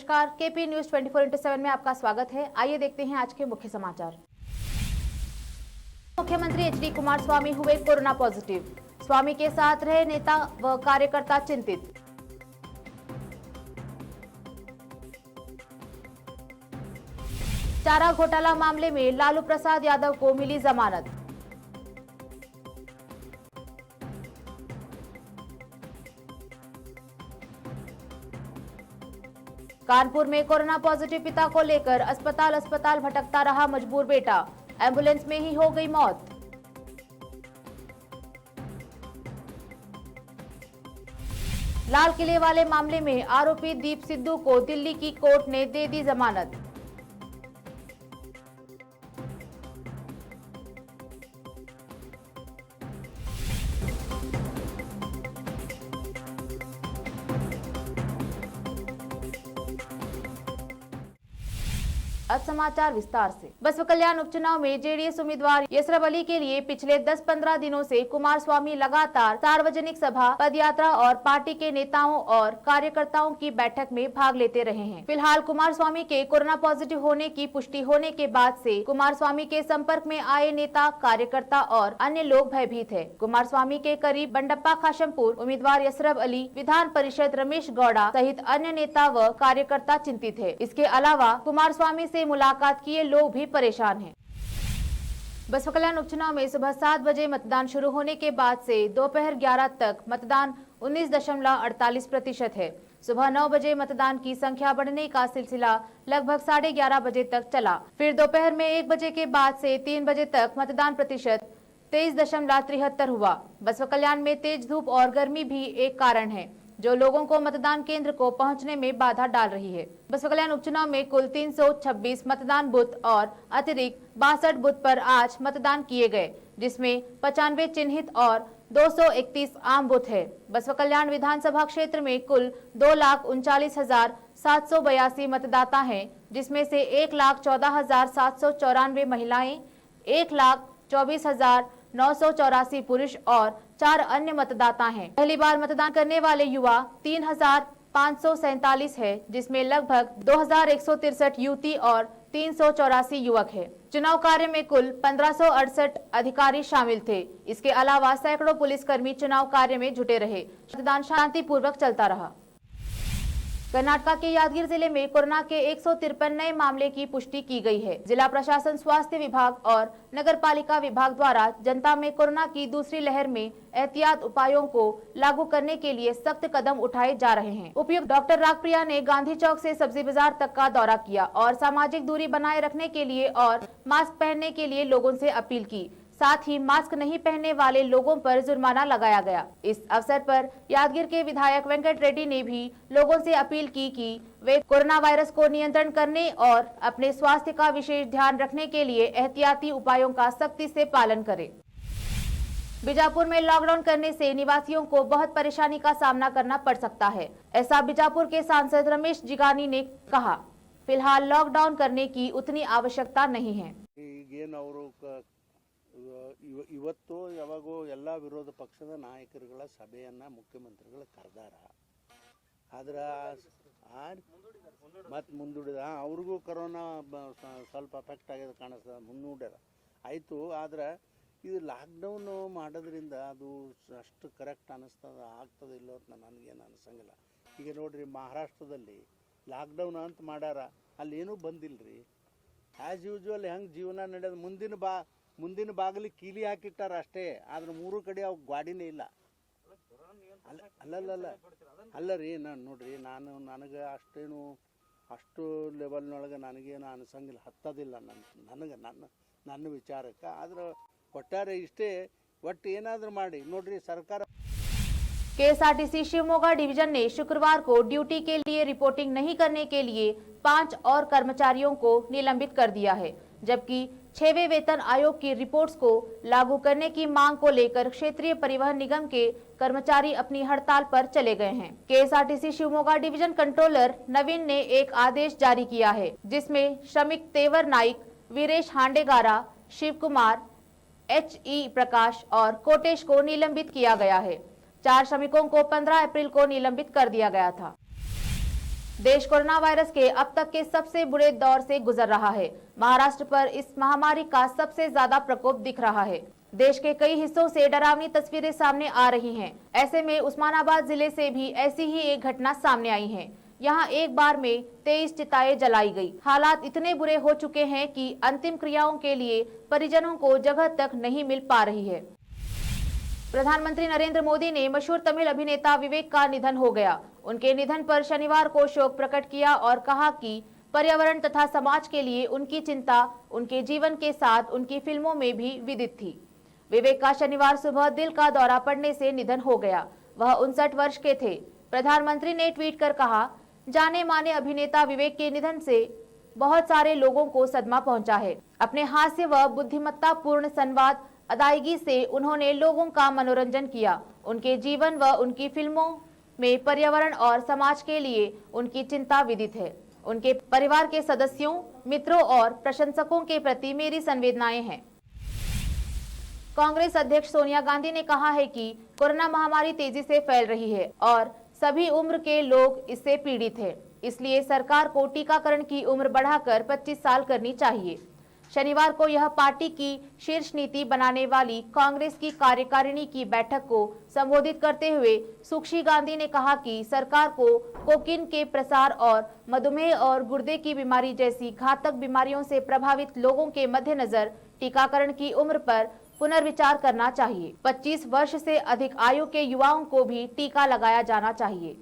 नमस्कार, KP news 24/7 में आपका स्वागत है। आइए देखते हैं आज के मुख्य समाचार। मुख्यमंत्री एचडी कुमारस्वामी हुए कोरोना पॉजिटिव। स्वामी के साथ रहे नेता व कार्यकर्ता चिंतित। चारा घोटाला मामले में लालू प्रसाद यादव को मिली जमानत। कानपुर में कोरोना पॉजिटिव पिता को लेकर अस्पताल भटकता रहा मजबूर बेटा, एम्बुलेंस में ही हो गई मौत। लाल किले वाले मामले में आरोपी दीप सिद्धू को दिल्ली की कोर्ट ने दे दी जमानत। अब समाचार विस्तार से। बसवा कल्याण उपचुनाव में जेडीएस उम्मीदवार यसरब अली के लिए पिछले 10-15 दिनों से कुमारस्वामी लगातार सार्वजनिक सभा, पदयात्रा और पार्टी के नेताओं और कार्यकर्ताओं की बैठक में भाग लेते रहे हैं। फिलहाल कुमारस्वामी के कोरोना पॉजिटिव होने की पुष्टि होने के बाद से कुमारस्वामी के संपर्क में आए नेता, कार्यकर्ता और अन्य लोग भयभीत है। कुमारस्वामी के करीब बंडप्पा खाशमपुर, उम्मीदवार यसरब अली, विधान परिषद रमेश गौड़ा सहित अन्य नेता व कार्यकर्ता चिंतित है। इसके अलावा कुमारस्वामी से मुलाकात किए लोग भी परेशान हैं। बसवा कल्याण उपचुनाव में सुबह 7 बजे मतदान शुरू होने के बाद से दोपहर 11 तक मतदान 19.48% है। सुबह 9 बजे मतदान की संख्या बढ़ने का सिलसिला लगभग 11:30 बजे तक चला। फिर दोपहर में 1 बजे के बाद से 3 बजे तक मतदान प्रतिशत 23.73 हुआ। बसवा कल्याण में तेज धूप और गर्मी भी एक कारण है जो लोगों को मतदान केंद्र को पहुंचने में बाधा डाल रही है। बसवा कल्याण उपचुनाव में कुल 326 मतदान बूथ और अतिरिक्त 62 बूथ पर आज मतदान किए गए, जिसमें 95 चिन्हित और 231 आम बूथ है। बसवा कल्याण विधानसभा क्षेत्र में कुल 2,39,782 मतदाता हैं, जिसमें से 1,14,794 महिलाएं, 1,24,984 पुरुष और 4 अन्य मतदाता हैं। पहली बार मतदान करने वाले युवा 3,547 है, जिसमें लगभग 2,163 युवती और 384 युवक है। चुनाव कार्य में कुल 1568 अधिकारी शामिल थे। इसके अलावा सैकड़ों पुलिसकर्मी चुनाव कार्य में जुटे रहे। मतदान शांतिपूर्वक चलता रहा। कर्नाटक के यादगीर जिले में कोरोना के 153 नए मामले की पुष्टि की गई है। जिला प्रशासन, स्वास्थ्य विभाग और नगर पालिका विभाग द्वारा जनता में कोरोना की दूसरी लहर में एहतियात उपायों को लागू करने के लिए सख्त कदम उठाए जा रहे हैं। उपायुक्त डॉक्टर रागप्रिया ने गांधी चौक से सब्जी बाजार तक का दौरा किया और सामाजिक दूरी बनाए रखने के लिए और मास्क पहनने के लिए लोगों से अपील की। साथ ही मास्क नहीं पहनने वाले लोगों पर जुर्माना लगाया गया। इस अवसर पर यादगीर के विधायक वेंकट रेड्डी ने भी लोगों से अपील की कि वे कोरोना वायरस को नियंत्रण करने और अपने स्वास्थ्य का विशेष ध्यान रखने के लिए एहतियाती उपायों का सख्ती से पालन करें। बीजापुर में लॉकडाउन करने से निवासियों को बहुत परेशानी का सामना करना पड़ सकता है, ऐसा बीजापुर के सांसद रमेश जिगानी ने कहा। फिलहाल लॉकडाउन करने की उतनी आवश्यकता नहीं है। ಇವತ್ತು ಯಾವಾಗೋ ಎಲ್ಲ ವಿರೋಧ ಪಕ್ಷದ ನಾಯಕರುಗಳ ಸಭೆಯನ್ನು ಮುಖ್ಯಮಂತ್ರಿಗಳು ಕರೆದಾರ. ಆದ್ರೆ ಮತ್ತು ಮುಂದೂಡಿದ ಅವ್ರಿಗೂ ಕೊರೋನಾ ಸ್ವಲ್ಪ ಅಫೆಕ್ಟ್ ಆಗ್ಯದ ಕಾಣಿಸ್ತದೆ, ಮುನ್ನೂಡ್ಯಾರ ಆಯಿತು. ಆದರೆ ಇದು ಲಾಕ್ಡೌನು ಮಾಡೋದ್ರಿಂದ ಅದು ಅಷ್ಟು ಕರೆಕ್ಟ್ ಅನ್ನಿಸ್ತದೆ, ಆಗ್ತದೆ ಇಲ್ಲೋ ಅಂತ ನನಗೇನು ಅನಿಸಂಗಿಲ್ಲ. ಈಗ ನೋಡಿರಿ, ಮಹಾರಾಷ್ಟ್ರದಲ್ಲಿ ಲಾಕ್ಡೌನ್ ಅಂತ ಮಾಡ್ಯಾರ, ಅಲ್ಲೇನೂ ಬಂದಿಲ್ಲ ರೀ. ಆ್ಯಸ್ ಯೂಶ್ವಲ್ ಹೆಂಗೆ ಜೀವನ ನಡೆಯೋದು, ಮುಂದಿನ ಬಾಗಿಲಿಗೆ ಕೀಲಿ ಹಾಕಿಟ್ಟಾರ ಅಷ್ಟೇ. ಆದ್ರೆ 3 ಕಡೆ ಅವು ಗಾಡಿನೇ ಇಲ್ಲ. ಅಲ್ಲ ರೀ, ನಾನು ನೋಡ್ರಿ, ನನಗೆ ಅಷ್ಟು ಲೆವೆಲ್ನೊಳಗೆ ನನಗೇನು ಅನಿಸಂಗಿಲ್ಲ, ಹತ್ತದಿಲ್ಲ ನನ್ನ ವಿಚಾರಕ್ಕೆ. ಆದ್ರೆ ಒಟ್ಟಾರೆ ಇಷ್ಟೇ, ಒಟ್ಟು ಏನಾದರೂ ಮಾಡಿ ನೋಡ್ರಿ ಸರ್ಕಾರ। केएसआरटीसी शिवमोगा डिवीजन ने शुक्रवार को ड्यूटी के लिए रिपोर्टिंग नहीं करने के लिए 5 और कर्मचारियों को निलंबित कर दिया है, जबकि 6वें वेतन आयोग की रिपोर्ट्स को लागू करने की मांग को लेकर क्षेत्रीय परिवहन निगम के कर्मचारी अपनी हड़ताल पर चले गए हैं। केएसआरटीसी शिवमोगा डिवीजन कंट्रोलर नवीन ने एक आदेश जारी किया है, जिसमें श्रमिक तेवर नाइक, वीरेश हांडेगारा, शिव कुमार, HE प्रकाश और कोटेश को निलंबित किया गया है। 4 श्रमिकों को 15 अप्रैल को निलंबित कर दिया गया था। देश कोरोना वायरस के अब तक के सबसे बुरे दौर से गुजर रहा है। महाराष्ट्र पर इस महामारी का सबसे ज्यादा प्रकोप दिख रहा है। देश के कई हिस्सों से डरावनी तस्वीरें सामने आ रही हैं। ऐसे में उस्मानाबाद जिले से भी ऐसी ही एक घटना सामने आई है। यहाँ एक बार में 23 चिताएं जलाई गई। हालात इतने बुरे हो चुके हैं कि अंतिम क्रियाओं के लिए परिजनों को जगह तक नहीं मिल पा रही है। प्रधानमंत्री नरेंद्र मोदी ने मशहूर तमिल अभिनेता विवेक का निधन हो गया। उनके निधन पर शनिवार को शोक प्रकट किया और कहा कि पर्यावरण तथा समाज के लिए उनकी चिंता उनके जीवन के साथ उनकी फिल्मों में भी विदित थी। विवेक का शनिवार सुबह दिल का दौरा पड़ने से निधन हो गया। वह 59 वर्ष के थे। प्रधानमंत्री ने ट्वीट कर कहा, जाने माने अभिनेता विवेक के निधन से बहुत सारे लोगों को सदमा पहुंचा है। अपने हास्य व बुद्धिमत्ता पूर्ण संवाद अदायगी से उन्होंने लोगों का मनोरंजन किया। उनके जीवन व उनकी फिल्मों में पर्यावरण और समाज के लिए उनकी चिंता विदित है। उनके परिवार के सदस्यों, मित्रों और प्रशंसकों के प्रति मेरी संवेदनाएं हैं। कांग्रेस अध्यक्ष सोनिया गांधी ने कहा है कि कोरोना महामारी तेजी से फैल रही है और सभी उम्र के लोग इससे पीड़ित हैं। इसलिए सरकार को टीकाकरण की उम्र बढ़ाकर 25 साल करनी चाहिए। शनिवार को यह पार्टी की शीर्ष नीति बनाने वाली कांग्रेस की कार्यकारिणी की बैठक को संबोधित करते हुए सुश्री गांधी ने कहा कि सरकार को कोकीन के प्रसार और मधुमेह और गुर्दे की बीमारी जैसी घातक बीमारियों से प्रभावित लोगों के मद्देनजर टीकाकरण की उम्र पर पुनर्विचार करना चाहिए। 25 वर्ष से अधिक आयु के युवाओं को भी टीका लगाया जाना चाहिए।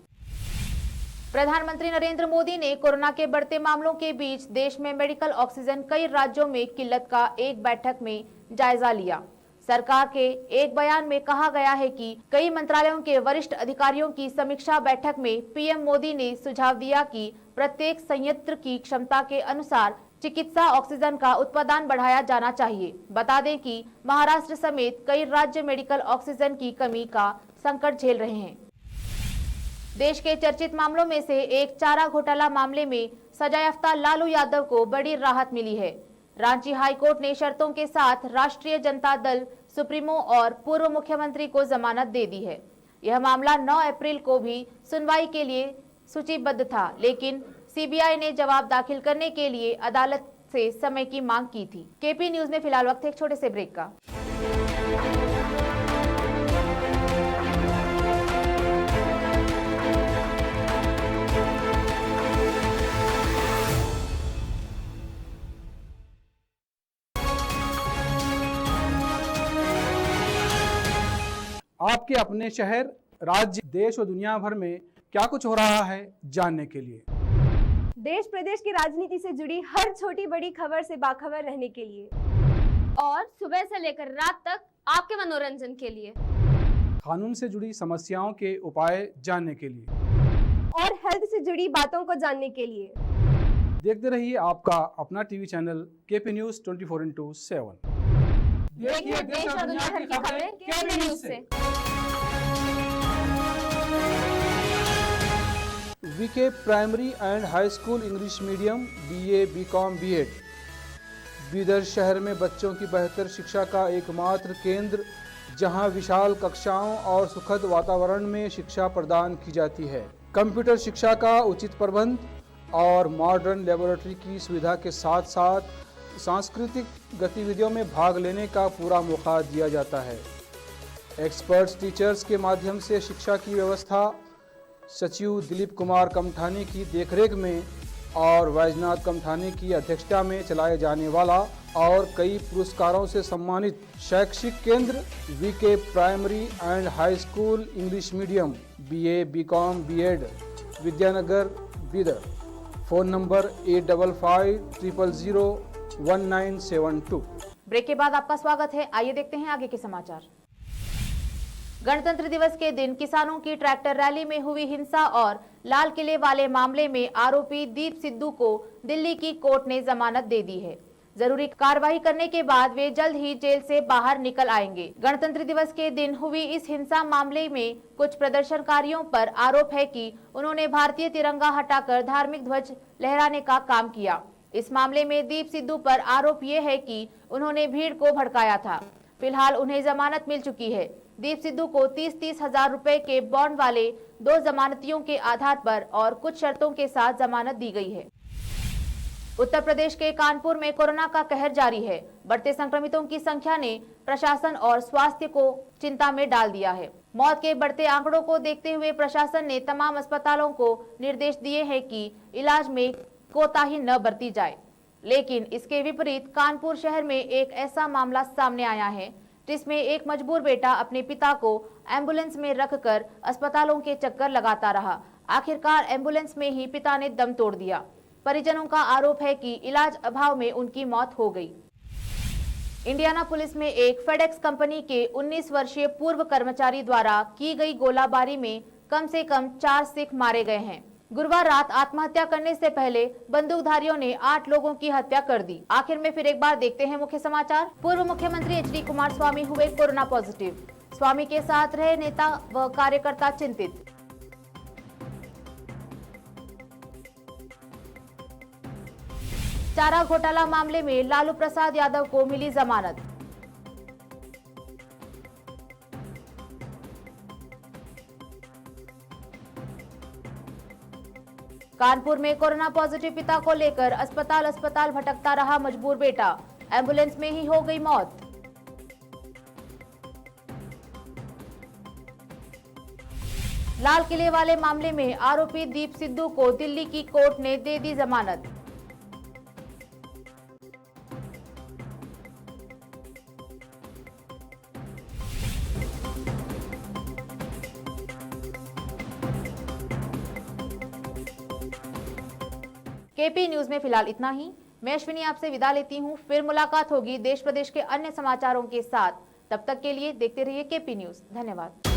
प्रधानमंत्री नरेंद्र मोदी ने कोरोना के बढ़ते मामलों के बीच देश में मेडिकल ऑक्सीजन कई राज्यों में किल्लत का एक बैठक में जायजा लिया। सरकार के एक बयान में कहा गया है कि कई मंत्रालयों के वरिष्ठ अधिकारियों की समीक्षा बैठक में पीएम मोदी ने सुझाव दिया कि प्रत्येक संयंत्र की क्षमता के अनुसार चिकित्सा ऑक्सीजन का उत्पादन बढ़ाया जाना चाहिए। बता दें कि महाराष्ट्र समेत कई राज्य मेडिकल ऑक्सीजन की कमी का संकट झेल रहे हैं। देश के चर्चित मामलों में से एक चारा घोटाला मामले में सजायाफ्ता लालू यादव को बड़ी राहत मिली है। रांची हाईकोर्ट ने शर्तों के साथ राष्ट्रीय जनता दल सुप्रीमो और पूर्व मुख्यमंत्री को जमानत दे दी है। यह मामला 9 अप्रैल को भी सुनवाई के लिए सूचीबद्ध था, लेकिन सीबीआई ने जवाब दाखिल करने के लिए अदालत से समय की मांग की थी। केपी न्यूज में फिलहाल वक्त एक छोटे से ब्रेक का। आपके अपने शहर, राज्य, देश और दुनिया भर में क्या कुछ हो रहा है जानने के लिए, देश प्रदेश की राजनीति से जुड़ी हर छोटी बड़ी खबर से बाखबर रहने के लिए और सुबह से लेकर रात तक आपके मनोरंजन के लिए, कानून से जुड़ी समस्याओं के उपाय जानने के लिए और हेल्थ से जुड़ी बातों को जानने के लिए देखते रहिए आपका अपना टीवी चैनल केपी न्यूज 24/7। देखिए देश और दुनिया भर की खबरें केपी न्यूज से। VK primary and high school English medium BA, BCom, BEd Bidar शहर में बच्चों की बेहतर शिक्षा का एकमात्र केंद्र, जहां विशाल कक्षाओं और सुखद वातावरण में शिक्षा प्रदान की जाती है। कंप्यूटर शिक्षा का उचित प्रबंध और मॉडर्न लेबोरेटरी की सुविधा के साथ साथ सांस्कृतिक गतिविधियों में भाग लेने का पूरा मौका दिया जाता है। एक्सपर्ट्स टीचर्स के माध्यम से शिक्षा की व्यवस्था सचिव दिलीप कुमार कमठानी की देखरेख में और वैजनाथ कमठानी की अध्यक्षता में चलाए जाने वाला और कई पुरस्कारों से सम्मानित शैक्षिक केंद्र VK primary and high school English medium BA, BCom, BEd Vidyanagar Bidar. Phone number 8550001972। Break के बाद आपका स्वागत है। आइए देखते हैं आगे के समाचार। गणतंत्र दिवस के दिन किसानों की ट्रैक्टर रैली में हुई हिंसा और लाल किले वाले मामले में आरोपी दीप सिद्धू को दिल्ली की कोर्ट ने जमानत दे दी है। जरूरी कार्रवाई करने के बाद वे जल्द ही जेल से बाहर निकल आएंगे। गणतंत्र दिवस के दिन हुई इस हिंसा मामले में कुछ प्रदर्शनकारियों पर आरोप है कि उन्होंने भारतीय तिरंगा हटाकर धार्मिक ध्वज लहराने का काम किया। इस मामले में दीप सिद्धू पर आरोप ये है कि उन्होंने भीड़ को भड़काया था। फिलहाल उन्हें जमानत मिल चुकी है। दीप सिद्धू को 30-30 हजार रुपए के बॉन्ड वाले 2 जमानतियों के आधार पर और कुछ शर्तों के साथ जमानत दी गई है। उत्तर प्रदेश के कानपुर में कोरोना का कहर जारी है। बढ़ते संक्रमितों की संख्या ने प्रशासन और स्वास्थ्य को चिंता में डाल दिया है। मौत के बढ़ते आंकड़ों को देखते हुए प्रशासन ने तमाम अस्पतालों को निर्देश दिए हैं कि इलाज में कोताही न बरती जाए। लेकिन इसके विपरीत कानपुर शहर में एक ऐसा मामला सामने आया है जिसमें एक मजबूर बेटा अपने पिता को एम्बुलेंस में रखकर अस्पतालों के चक्कर लगाता रहा। आखिरकार एम्बुलेंस में ही पिता ने दम तोड़ दिया। परिजनों का आरोप है कि इलाज अभाव में उनकी मौत हो गई। इंडियाना पुलिस में एक फेडेक्स कंपनी के 19 वर्षीय पूर्व कर्मचारी द्वारा की गई गोलाबारी में कम से कम 4 सिख मारे गए हैं। गुरुवार रात आत्महत्या करने से पहले बंदूकधारियों ने 8 लोगों की हत्या कर दी। आखिर में फिर एक बार देखते हैं मुख्य समाचार। पूर्व मुख्यमंत्री एचडी कुमारस्वामी हुए कोरोना पॉजिटिव। स्वामी के साथ रहे नेता व कार्यकर्ता चिंतित। चारा घोटाला मामले में लालू प्रसाद यादव को मिली जमानत। कानपुर में कोरोना पॉजिटिव पिता को लेकर अस्पताल भटकता रहा मजबूर बेटा। एम्बुलेंस में ही हो गई मौत। लाल किले वाले मामले में आरोपी दीप सिद्धू को दिल्ली की कोर्ट ने दे दी जमानत। केपी न्यूज में फिलहाल इतना ही। मैं अश्विनी आपसे विदा लेती हूं। फिर मुलाकात होगी देश प्रदेश के अन्य समाचारों के साथ। तब तक के लिए देखते रहिए केपी न्यूज। धन्यवाद।